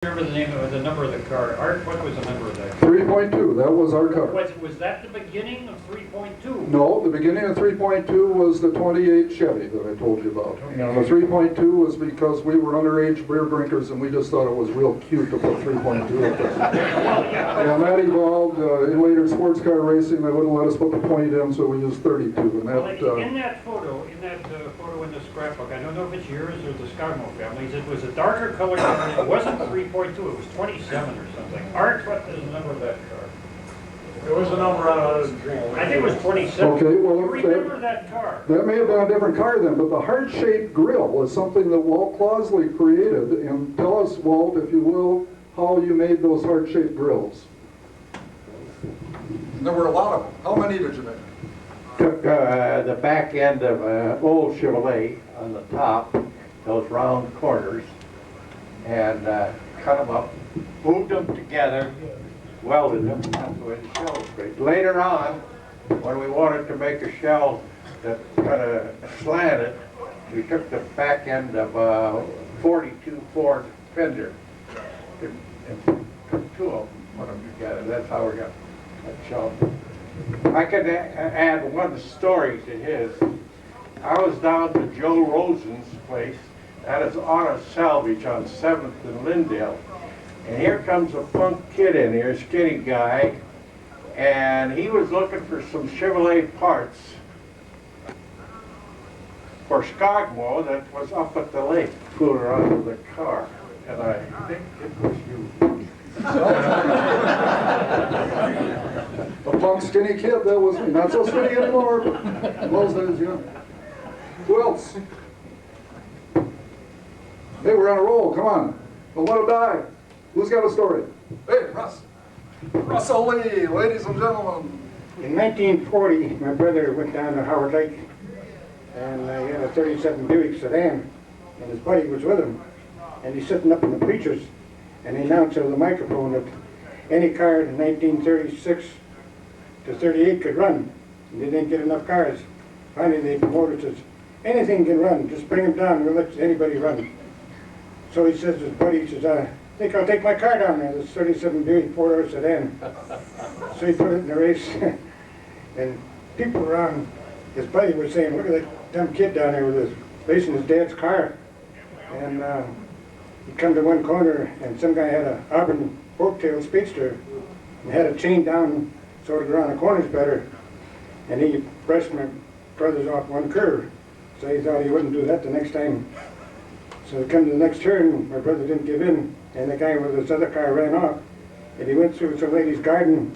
Remember the name of the number of the car. Art, what was the number of that car? 3.2, that was our car. Was that the beginning of 3.2? No, the beginning of 3.2 was the 28 Chevy that I told you about. Okay. And the 3.2 was because we were underage beer drinkers and we just thought it was real cute to put 3.2 up there. And that evolved in later sports car racing. They wouldn't let us put the point in, so we used 32. And that, In that photo in the scrapbook, I don't know if it's yours or the Skagmo family's, it was a darker color. It wasn't 3.2, it was 27 or something. Art, what is the number of that car? There was a number on it. I think it was 27. Okay, well, you remember that car? That may have been a different car then, but the heart-shaped grill was something that Walt Clausley created. And tell us, Walt, if you will, how you made those heart-shaped grills. There were a lot of them. How many did you make? Took the back end of an old Chevrolet on the top, those round corners, and cut them up, moved them together, welded them, that's the way the shell was made. Later on, when we wanted to make a shell that kind of slanted, we took the back end of a 42 Ford Fender and took two of them, put them together. That's how we got that shell. I could add one story to his. I was down to Joe Rosen's place. That is auto salvage on 7th and Lindale. And here comes a punk kid in here, skinny guy, and he was looking for some Chevrolet parts for Skagmo that was up at the lake, fooling around with a car. And I think it was you. A punk skinny kid, that was me. Not so skinny anymore, but in those days, yeah. Who else? Hey, we're on a roll, come on. Don't let him die. Who's got a story? Hey, Russ. Russell Lee, ladies and gentlemen. In 1940, my brother went down to Howard Lake, and he had a 37 Buick sedan, and his buddy was with him, and he's sitting up in the bleachers, and he announced over the microphone that any car in 1936 to 38 could run, and they didn't get enough cars. Finally, the promoter says, anything can run, just bring them down, we'll let anybody run. So he says to his buddy, he says, I think I'll take my car down there, this 37 Buick 4-door sedan. So he put it in the race, and people around his buddy were saying, look at that dumb kid down there with his racing his dad's car. And he come to one corner, and some guy had a Auburn Oaktail Speedster, and had it chained down so it could run the corners better. And he brushed my brothers off one curve, so he thought he wouldn't do that the next time. So he come to the next turn, my brother didn't give in, and the guy with his other car ran off, and he went through some lady's garden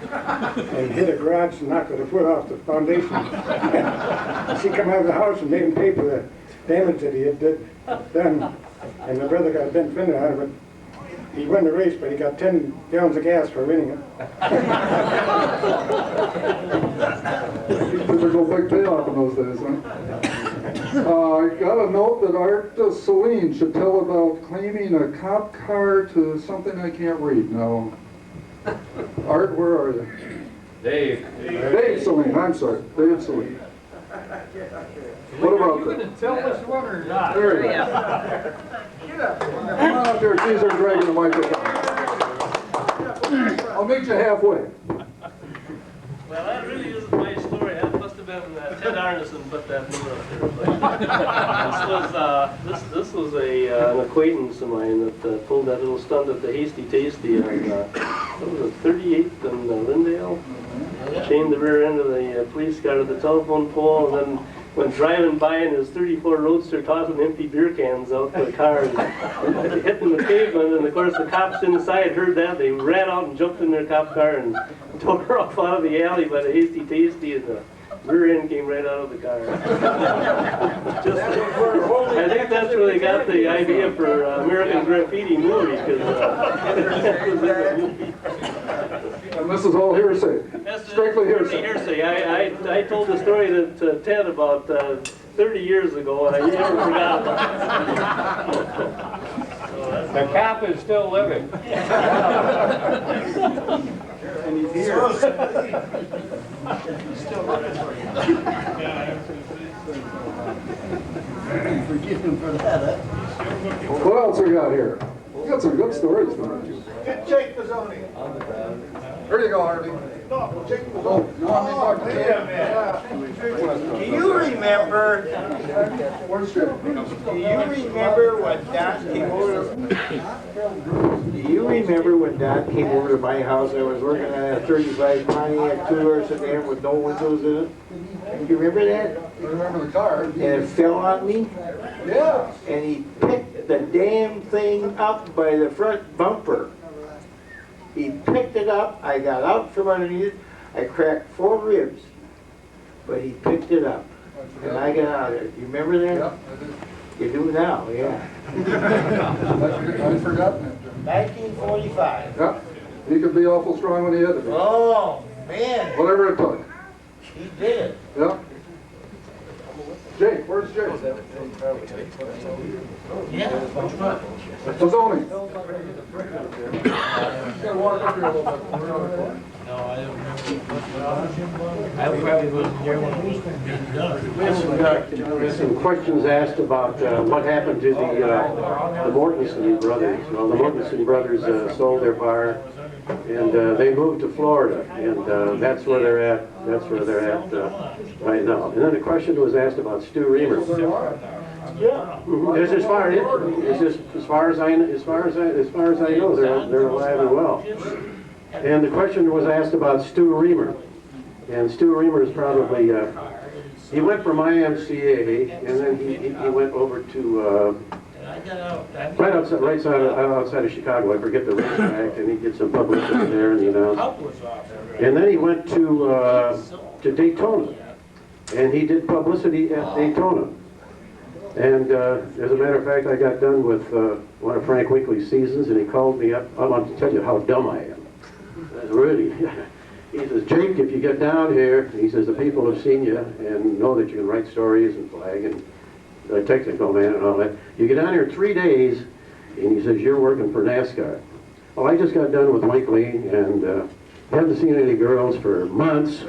and hit a garage and knocked her foot off the foundation. She come out of the house and made him pay for the damage that he had done. And my brother got a bent fender out of it. He won the race, but he got 10 gallons of gas for winning it. There's no big payoff in those days, huh? I got a note that Art Celine should tell about claiming a cop car to something I can't read. Now, Art, where are you? Dave. Dave Celine, I'm sorry. Dave Celine. What about Are you going to tell us one or not? There you go. Come on up here, Caesar, dragging the microphone. I'll meet you halfway. Well, that really isn't my story. That must have been Ted Arneson put that number up there. This was an acquaintance of mine that pulled that little stunt at the Hasty Tasty on what was it, 38th and Lindale. Chained the rear end of the police car to the telephone pole, and then went driving by in his 34 Roadster, tossing empty beer cans out the car, and hitting the pavement. And of course, the cops inside heard that. They ran out and jumped in their cop car and took her off out of the alley by the Hasty Tasty, and the rear end came right out of the car. I think that's where they got the idea for American Graffiti movie, because that was in the movie. And this is all hearsay. Strictly hearsay. I told the story to Ted about 30 years ago, and I never forgot about it. The cop is still living. And he's here. What else we got here? We got some good stories, man. Get Jake Mazzoni. Here you go, Harvey. No, Jake Oh, Mazzoni. you want me to talk to Wait Jake? a minute. Do you remember, Where's Jake? do you remember when Don came over? Do you remember when Don came over to my house? I was working on a 35 Pontiac two-door sedan with no windows in it. Do you remember that? I remember the car. And it fell on me, Yeah. and he picked the damn thing up by the front bumper. He picked it up, I got out from underneath it, I cracked 4 ribs, but he picked it up, and I got out of there. You remember that? Yeah, You do now, yeah. I'd forgotten it, Jim. 1945. Yeah, he could be awful strong when he had to be. Oh, man, Whatever it took. he did it. Yeah. Jake, where's Jake? Yeah, which one? Mazzoni. Gotta walk up here a little bit. We're on the corner. I probably wasn't there when it was being done. We had some questions asked about what happened to the Mortensen brothers. Well, the Mortensen brothers sold their bar, and they moved to Florida, and that's where they're at. That's where they're at right now. And then a question was asked about Stu Reamer. Yeah. As far as I know, they're alive and well. And the question was asked about Stu Reamer. And Stu Reamer is probably, he went from IMCA, and then he went over to, right outside of Chicago, I forget the racetrack, and he did some publicity there, and he announced. And then he went to Daytona, and he did publicity at Daytona. And as a matter of fact, I got done with one of Frank Winkley's seasons, and he called me up. I want to tell you how dumb I am. Really. He says, Jake, if you get down here, he says, the people have seen you and know that you can write stories and flag and technical man and all that. You get down here 3 days, and he says, you're working for NASCAR. Well, I just got done with Winkley, and haven't seen any girls for months.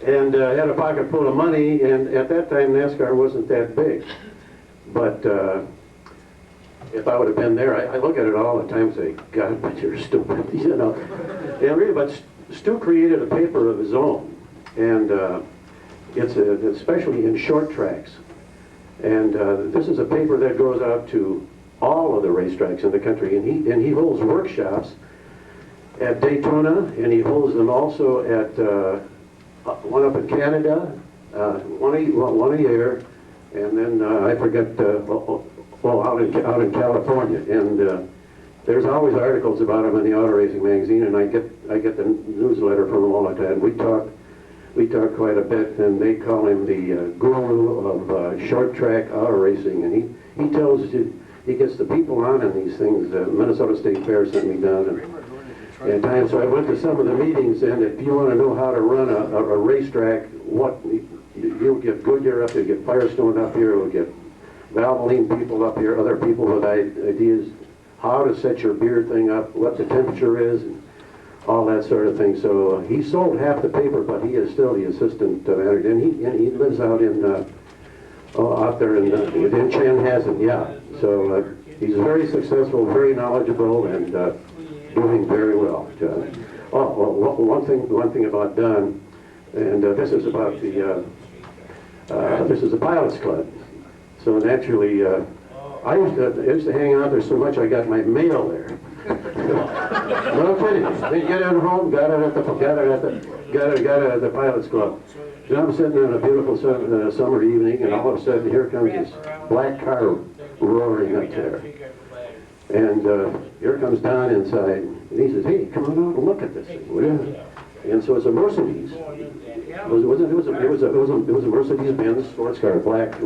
And had a pocket full of money, and at that time NASCAR wasn't that big. But if I would have been there, I look at it all the time and say, God, but you're stupid, you know. And really, but Stu created a paper of his own, and it's especially in short tracks. And this is a paper that goes out to all of the racetracks in the country, and he holds workshops at Daytona, and he holds them also at one up in Canada, one a year, and then I forget, out in California. And there's always articles about him in the Auto Racing magazine, and I get the newsletter from him all the time. We talk quite a bit, and they call him the guru of short track auto racing, and he tells you, he gets the people on in these things. Minnesota State Fair sent me down, and times, so I went to some of the meetings, and if you want to know how to run a racetrack, you'll get Goodyear up here, get Firestone up here, you'll get Valvoline people up here, other people with ideas, how to set your beer thing up, what the temperature is, and all that sort of thing. So he sold half the paper, but he is still the assistant manager, and he lives out in out there in Chanhassen, yeah. So he's very successful, very knowledgeable, and doing very well. One thing about Don, and this is about this is the Pilots Club. So naturally, I used to hang out there so much I got my mail there. No kidding. Then get it home, got it at the Pilots Club. And I'm sitting on a beautiful summer evening, and all of a sudden here comes this black car roaring up there. And here comes Don inside, and he says, "Hey, come on out and look at this thing, will you?" And so it's a Mercedes. It was a Mercedes Benz sports car, black. He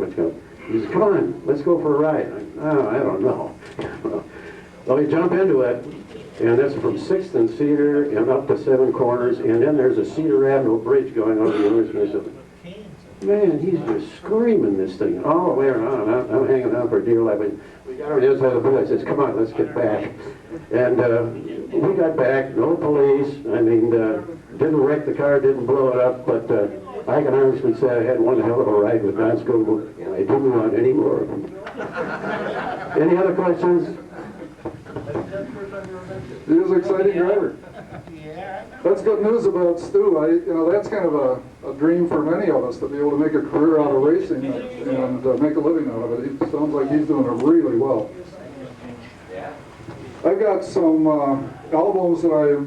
says, "Come on, let's go for a ride." I don't know. Well, we jump into it, and that's from 6th and Cedar and up to 7 Corners, and then there's a Cedar Avenue bridge going over the intersection. Man, he's just screaming this thing all the way around. I'm hanging out for dear life. We got on the inside of the bridge. I says, "Come on, let's get back." And we got back, no police. I mean, didn't wreck the car, didn't blow it up, but I can honestly say I had one hell of a ride with Don Scoble, and I didn't want any more of them. Any other questions? He is an exciting driver. That's good news about Stu. That's kind of a dream for many of us, to be able to make a career out of racing and make a living out of it. It sounds like he's doing it really well. I've got some albums that I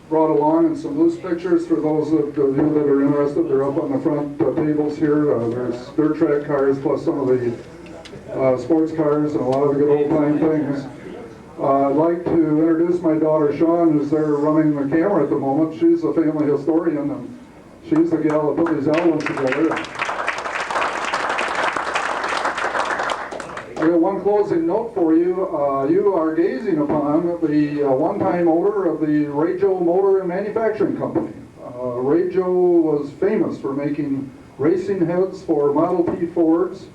brought along and some loose pictures for those of you that are interested. They're up on the front tables here. There's dirt track cars plus some of the sports cars and a lot of the good old time things. I'd like to introduce my daughter Shawn, who's there running the camera at the moment. She's a family historian, and she's the gal that put these albums together. I got one closing note for you. You are gazing upon the one-time owner of the Ray Joe Motor and Manufacturing Company. Ray Joe was famous for making racing heads for Model T Fords.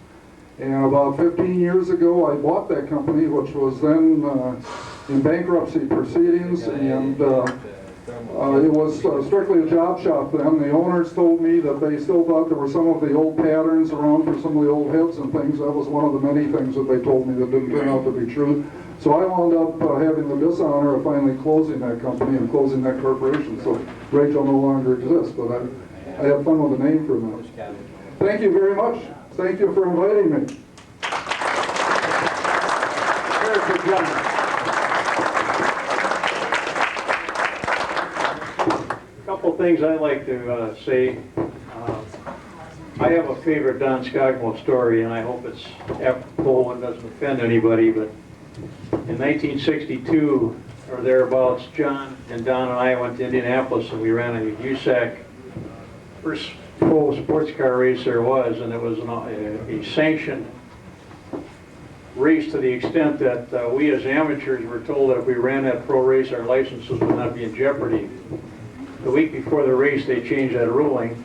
And about 15 years ago, I bought that company, which was then in bankruptcy proceedings, and it was strictly a job shop then. The owners told me that they still thought there were some of the old patterns around for some of the old heads and things. That was one of the many things that they told me that didn't turn out to be true. So I wound up having the dishonor of finally closing that company and closing that corporation. So Rachel no longer exists, but I had fun with the name for a minute. Thank you very much. Thank you for inviting me. Very good job. A couple things I'd like to say. I have a favorite Don Skogmo story, and I hope it's apropos and doesn't offend anybody, but in 1962 or thereabouts, John and Don and I went to Indianapolis and we ran a USAC, first full sports car race there was, and it was a sanctioned race to the extent that we as amateurs were told that if we ran that pro race, our licenses would not be in jeopardy. The week before the race, they changed that ruling,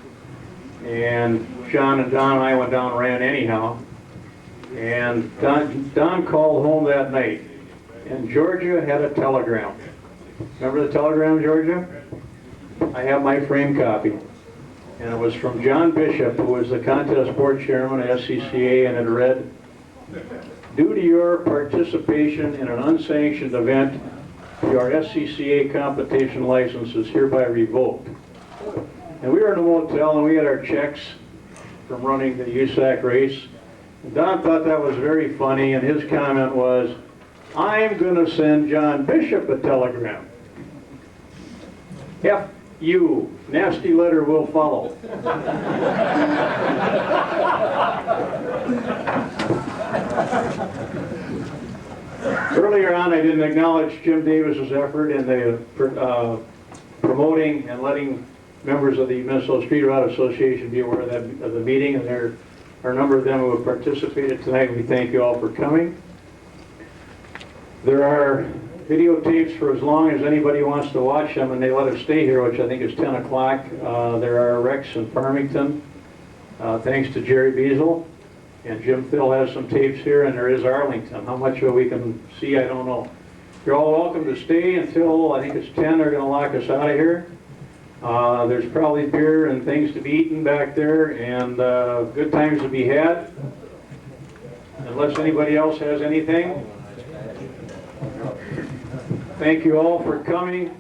and John and Don and I went down and ran anyhow. And Don called home that night, and Georgia had a telegram. Remember the telegram, Georgia? I have my frame copy. And it was from John Bishop, who was the contest board chairman at SCCA, and it read, "Due to your participation in an unsanctioned event, your SCCA competition license is hereby revoked." And we were in a motel and we had our checks from running the USAC race. And Don thought that was very funny, and his comment was, "I'm going to send John Bishop a telegram. F you, nasty letter will follow." Earlier on, I didn't acknowledge Jim Davis's effort in the promoting and letting members of the Minnesota Street Rod Association be aware of the meeting, and there are a number of them who have participated tonight. We thank you all for coming. There are videotapes for as long as anybody wants to watch them, and they let us stay here, which I think is 10 o'clock. There are Rex in Farmington, thanks to Jerry Beazle. And Jim Thill has some tapes here, and there is Arlington. How much we can see, I don't know. You're all welcome to stay until, I think it's 10, they're gonna lock us out of here. There's probably beer and things to be eaten back there, and good times to be had. Unless anybody else has anything. Thank you all for coming.